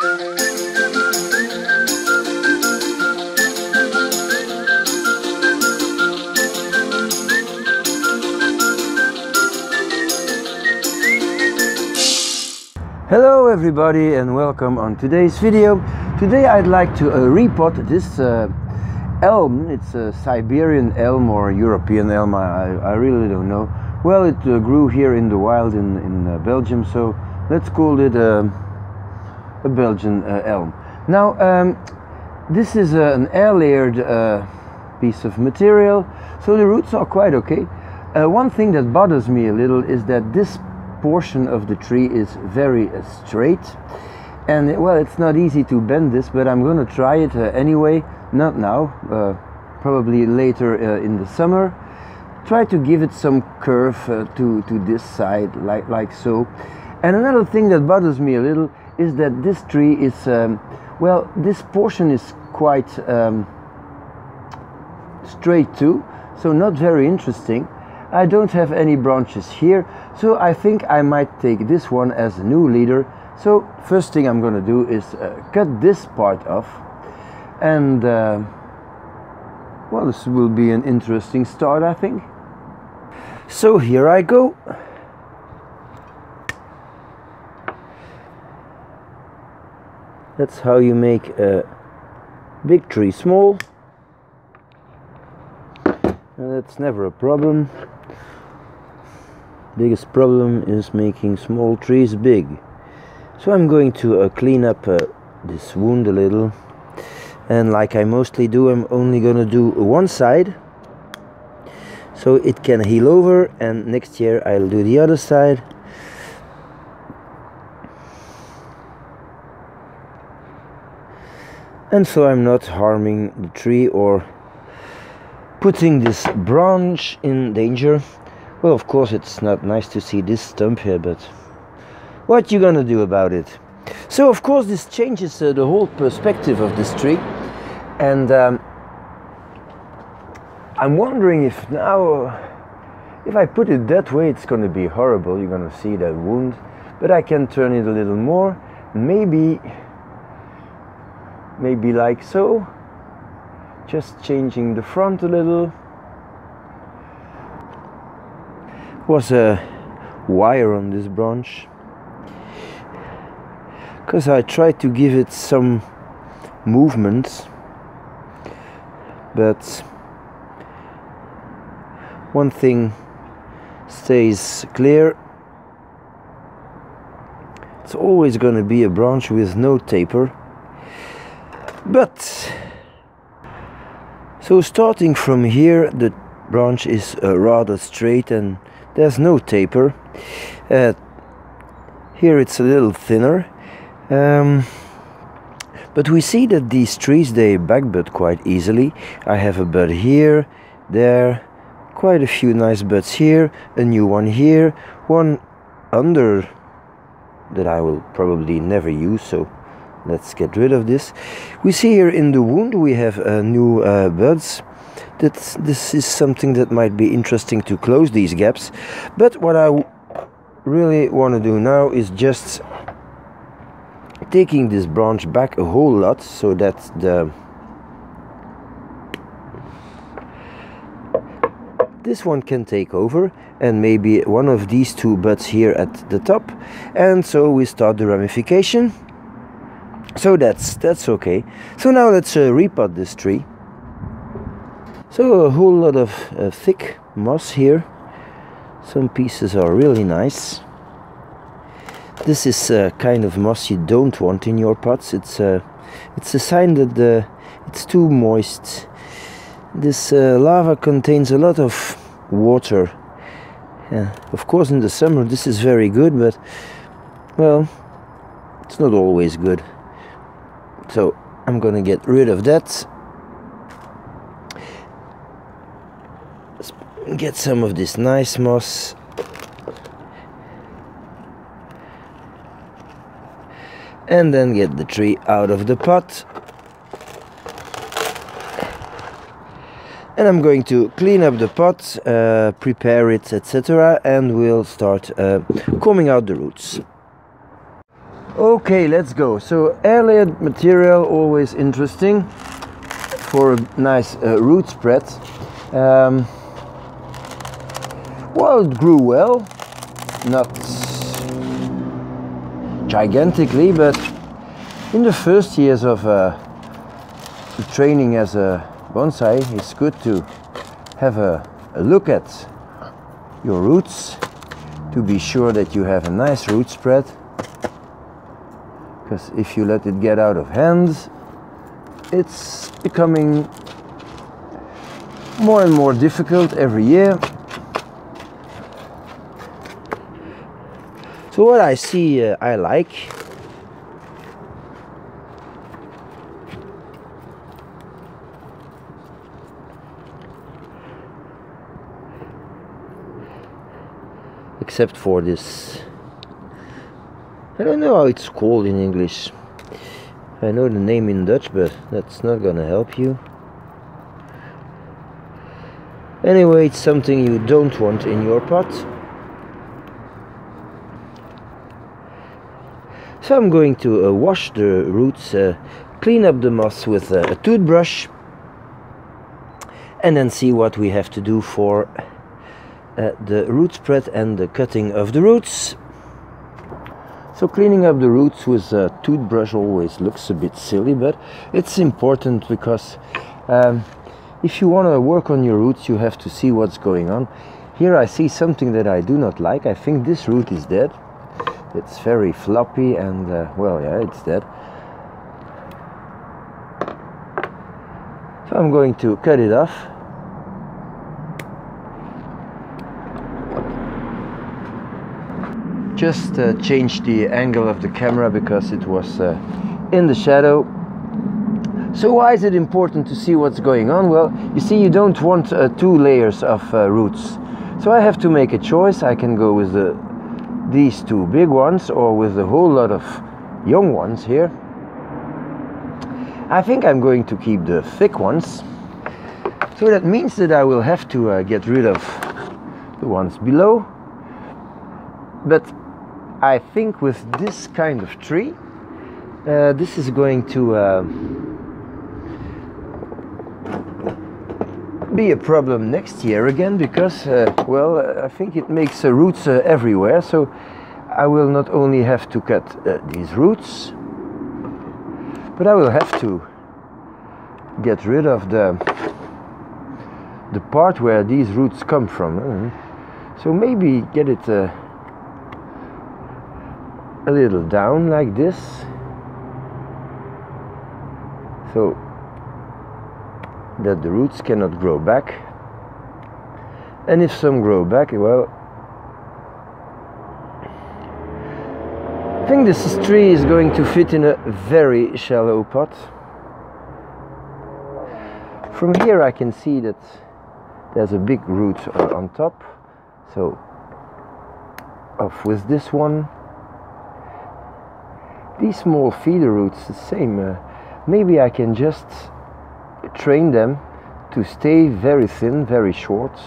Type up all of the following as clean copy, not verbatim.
Hello everybody and welcome on today's video. Today I'd like to repot this elm. It's a Siberian elm or European elm, I really don't know. Well, it grew here in the wild in Belgium, so let's call it a Belgian elm. Now this is an air-layered piece of material, so the roots are quite okay. One thing that bothers me a little is that this portion of the tree is very straight, and well, it's not easy to bend this, but I'm going to try it anyway. Not now, probably later in the summer. Try to give it some curve to this side, like so. And another thing that bothers me a little is that this tree is well, this portion is quite straight too, so not very interesting. I don't have any branches here, so I think I might take this one as a new leader. So first thing I'm going to do is cut this part off, and well, this will be an interesting start, I think. So here I go. That's how you make a big tree small. That's never a problem. Biggest problem is making small trees big. So I'm going to clean up this wound a little, and like I mostly do, I'm only going to do one side so it can heal over, and next year I'll do the other side. And so I'm not harming the tree or putting this branch in danger. Well, of course it's not nice to see this stump here, but what you gonna do about it? So of course this changes the whole perspective of this tree, and I'm wondering if now, if I put it that way, it's gonna be horrible. You're gonna see that wound, but I can turn it a little more, maybe like so, just changing the front a little. Was a wire on this branch, because I tried to give it some movement, but one thing stays clear: it's always going to be a branch with no taper. But so starting from here, the branch is rather straight and there's no taper. Here it's a little thinner, but we see that these trees, they backbud quite easily. I have a bud here, there, quite a few nice buds here, a new one here, one under that I will probably never use, so let's get rid of this. We see here in the wound we have new buds. This is something that might be interesting to close these gaps, but what I really want to do now is just taking this branch back a whole lot, so that this one can take over, and maybe one of these two buds here at the top, and so we start the ramification. So that's okay. So now let's repot this tree. So a whole lot of thick moss here. Some pieces are really nice. This is a kind of moss you don't want in your pots. It's a sign that it's too moist. This lava contains a lot of water. Yeah, of course in the summer this is very good, but well, it's not always good. So I'm gonna get rid of that. Get some of this nice moss. And then get the tree out of the pot. And I'm going to clean up the pot, prepare it, etc. And we'll start combing out the roots. Okay, let's go. So air-layered material, always interesting for a nice root spread. Well, it grew well, not gigantically, but in the first years of training as a bonsai, it's good to have a look at your roots to be sure that you have a nice root spread, because if you let it get out of hand, it's becoming more and more difficult every year. So what I see, I like. Except for this, I don't know how it's called in English. I know the name in Dutch, but that's not gonna help you. Anyway, it's something you don't want in your pot. So I'm going to wash the roots, clean up the moss with a toothbrush, and then see what we have to do for the root spread and the cutting of the roots. So cleaning up the roots with a toothbrush always looks a bit silly, but it's important because if you want to work on your roots, you have to see what's going on. Here I see something that I do not like. I think this root is dead. It's very floppy and well, yeah, it's dead. So I'm going to cut it off. Just change the angle of the camera because it was in the shadow. So why is it important to see what's going on? Well, you see, you don't want 2 layers of roots. So I have to make a choice. I can go with these 2 big ones or with a whole lot of young ones here. I think I'm going to keep the thick ones. So that means that I will have to get rid of the ones below. But I think with this kind of tree, this is going to be a problem next year again, because well, I think it makes roots everywhere. So I will not only have to cut these roots, but I will have to get rid of the part where these roots come from. So maybe get it a little down like this, so that the roots cannot grow back. And if some grow back, well, I think this tree is going to fit in a very shallow pot. From here I can see that there's a big root on top, so off with this one. These small feeder roots, the same. Maybe I can just train them to stay very thin, very short.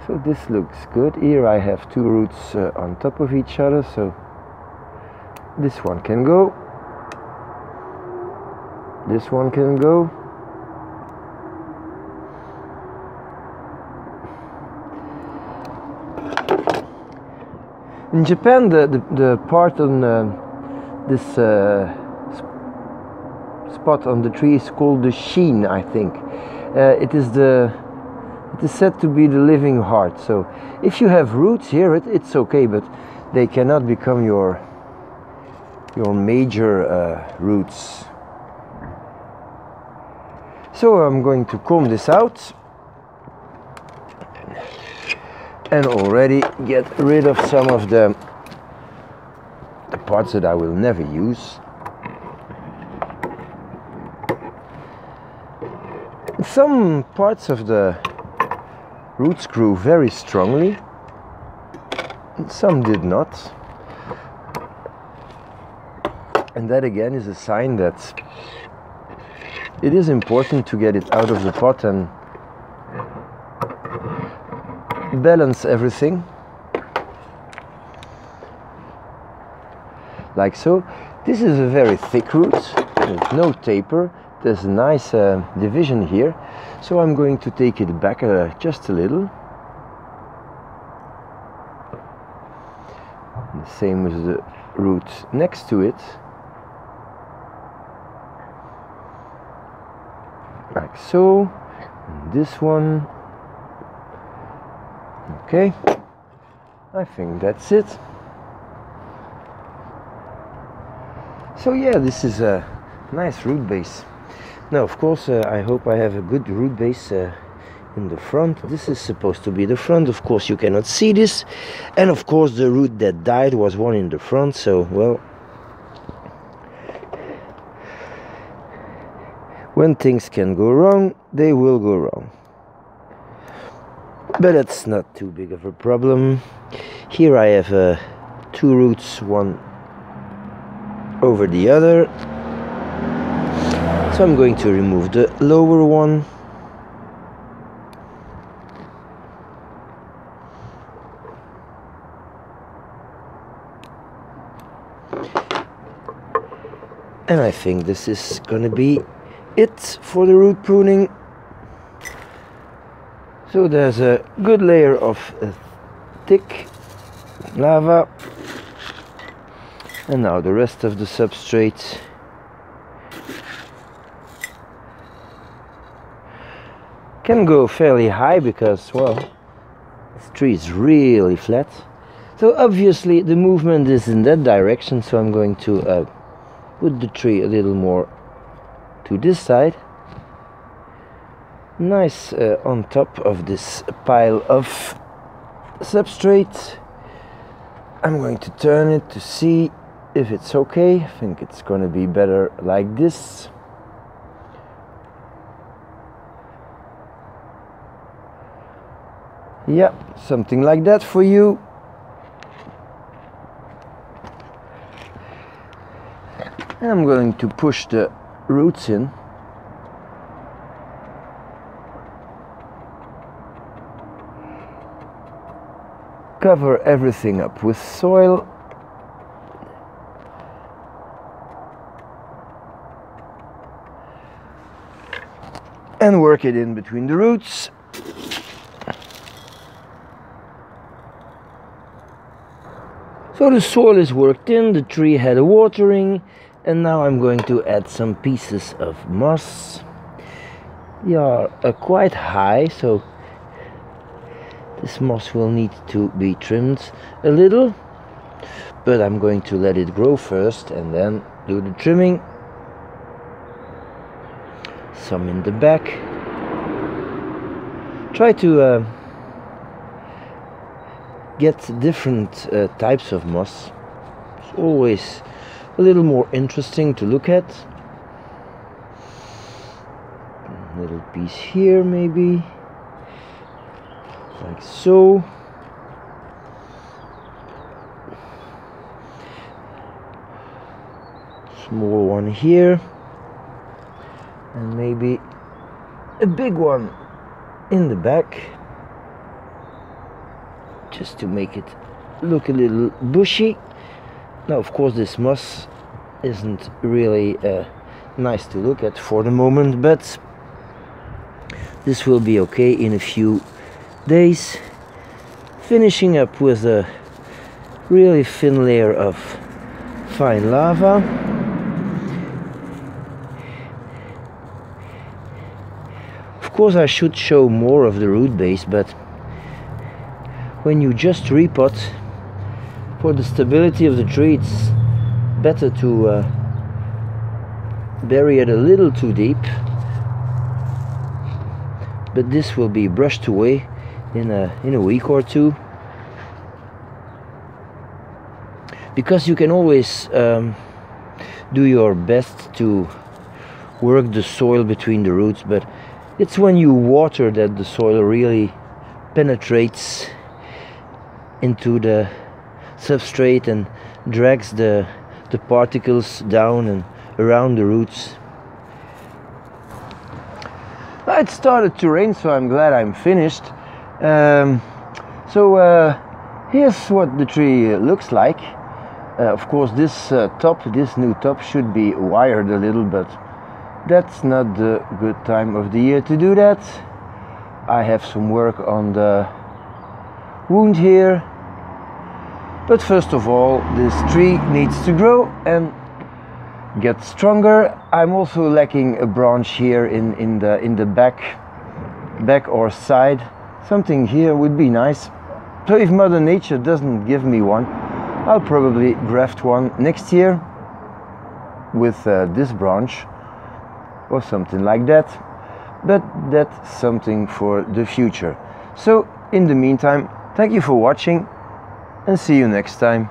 So this looks good. Here I have 2 roots on top of each other, so this one can go. This one can go. In Japan, the part on this spot on the tree is called the sheen, I think. It is said to be the living heart. So if you have roots here, it's okay, but they cannot become your major roots. So I'm going to comb this out and already get rid of some of the parts that I will never use. Some parts of the roots grew very strongly, and some did not. And that again is a sign that it is important to get it out of the pot and balance everything. like so. This is a very thick root with no taper. There's a nice division here, so I'm going to take it back just a little. The same with the root next to it, like so. And this one, okay, I think that's it. So yeah, this is a nice root base. Now of course I hope I have a good root base in the front. This is supposed to be the front. Of course you cannot see this, and of course the root that died was one in the front, so well, when things can go wrong, they will go wrong. But that's not too big of a problem. Here I have two roots, one over the other. So I'm going to remove the lower one. And I think this is gonna be it for the root pruning. So there's a good layer of thick lava, and now the rest of the substrate. Can go fairly high because, well, this tree is really flat. So obviously the movement is in that direction, so I'm going to put the tree a little more to this side. Nice on top of this pile of substrate. I'm going to turn it to see if it's okay. I think it's going to be better like this. Yeah, something like that for you. And I'm going to push the roots in. Cover everything up with soil. And work it in between the roots. So the soil is worked in, the tree had a watering, and now I'm going to add some pieces of moss. They are quite high, so this moss will need to be trimmed a little, but I'm going to let it grow first and then do the trimming. Some in the back. Try to get different types of moss. It's always a little more interesting to look at. A little piece here maybe, like so. Small one here, and maybe a big one in the back, just to make it look a little bushy. Now of course this moss isn't really nice to look at for the moment, but this will be okay in a few days. Finishing up with a really thin layer of fine lava. Of course I should show more of the root base, but when you just repot, for the stability of the tree it's better to bury it a little too deep, but this will be brushed away in a week or two, because you can always do your best to work the soil between the roots, but it's when you water that the soil really penetrates into the substrate and drags the particles down and around the roots. It started to rain, so I'm glad I'm finished. Here's what the tree looks like. Of course, this this new top should be wired a little, but that's not the good time of the year to do that. I have some work on the wound here. But first of all, this tree needs to grow and get stronger. I'm also lacking a branch here in the back or side. Something here would be nice. So if Mother Nature doesn't give me one, I'll probably graft one next year with this branch or something like that. But that's something for the future. So in the meantime, thank you for watching and see you next time.